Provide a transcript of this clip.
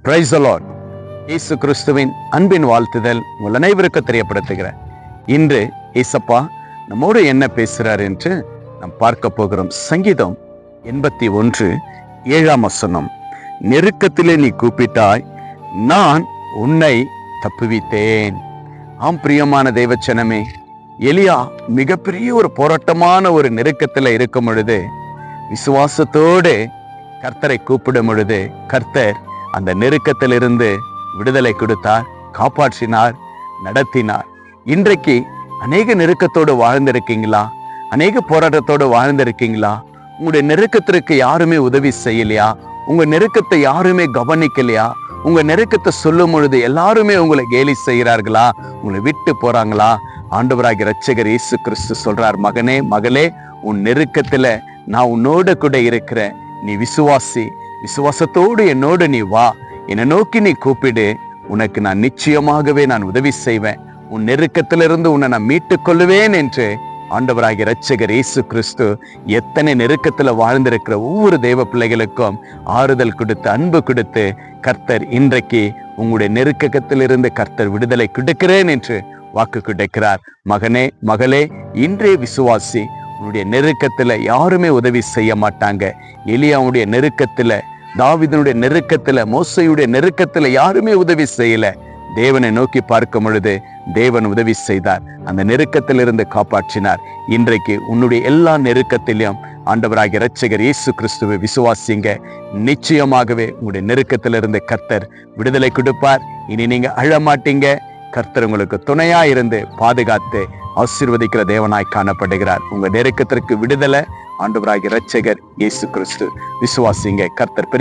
Praise the Lord. இயேசு கிறிஸ்துவின் அன்பின் வாழ்த்துதல் உங்கள் அனைவருக்கு தெரியப்படுத்துகிறேன். இன்று இயேசப்பா நம்மோடு என்ன பேசுகிறார் என்று நாம் பார்க்க போகிறோம். சங்கீதம் 81:7 நெருக்கத்திலே நீ கூப்பிட்டாய், நான் உன்னை தப்புவித்தேன். ஆம் பிரியமான தேவச்சனமே, எலியா மிகப்பெரிய ஒரு போராட்டமான ஒரு நெருக்கத்தில் இருக்கும் பொழுது விசுவாசத்தோடு கர்த்தரை கூப்பிடும் பொழுது கர்த்தர் அந்த நெருக்கத்திலிருந்து விடுதலை கொடுத்தார், காப்பாற்றினார், நடத்தினார். இன்றைக்கு அநேக நெருக்கத்தோடு வாழ்ந்திருக்கீங்களா? அநேக போராட்டத்தோடு வாழ்ந்திருக்கீங்களா? உங்களுடைய நெருக்கத்திற்கு யாருமே உதவி செய்யலையா? உங்க நெருக்கத்தை யாருமே கவனிக்கலையா? உங்க நெருக்கத்தை சொல்லும் பொழுது எல்லாருமே உங்களை கேலி செய்கிறார்களா? உங்களை விட்டு போறாங்களா? ஆண்டவராகிய இரட்சகர் இயேசு கிறிஸ்து சொல்றார், மகனே மகளே, உன் நெருக்கத்துல நான் உன்னோட கூட இருக்கிறேன். நீ விசுவாசி, விசுவாசத்தோடு என்னோடு நீ வா, என்னை நோக்கி நீ கூப்பிடு, உனக்கு நான் நிச்சயமாகவே நான் உதவி செய்வேன். உன் நெருக்கத்திலிருந்து உன்னை நான் மீட்டுக் கொள்ளுவேன் என்று ஆண்டவராகிய இரட்சகர் இயேசு கிறிஸ்து எத்தனை நெருக்கத்துல வாழ்ந்திருக்கிற ஒவ்வொரு தேவ பிள்ளைகளுக்கும் ஆறுதல் கொடுத்து அன்பு கொடுத்து கர்த்தர் இன்றைக்கு உங்களுடைய நெருக்கத்திலிருந்து கர்த்தர் விடுதலை கொடுக்கிறேன் என்று வாக்கு கொடுக்கிறார். மகனே மகளே, இன்றைய விசுவாசி, உன்னுடைய நெருக்கத்துல யாருமே உதவி செய்ய மாட்டாங்க. எலியாவுடைய நெருக்கத்துல, தாவீதுடைய நெருக்கத்துல, மோசேயுடைய நெருக்கத்துல யாருமே உதவி செய்யல. தேவனை நோக்கி பார்க்கும் பொழுது தேவன் உதவி செய்தார், அந்த நெருக்கத்திலிருந்து காப்பாற்றினார். இன்றைக்கு உன்னுடைய எல்லா நெருக்கத்திலும் ஆண்டவராகிய இரட்சகர் இயேசு கிறிஸ்துவை விசுவாசிங்க. நிச்சயமாகவே உங்களுடைய நெருக்கத்திலிருந்து கர்த்தர் விடுதலை கொடுப்பார். இனி நீங்க அழமாட்டீங்க. கர்த்தர் உங்களுக்கு துணையா இருந்து பாதுகாத்து ஆசீர்வதிக்கிற தேவனாய் காணப்படுகிறார். உங்க நெருக்கத்திற்கு விடுதலை ஆண்டவராகிய இரட்சகர் இயேசு கிறிஸ்து. விசுவாசிங்க. கர்த்தர் பெரிய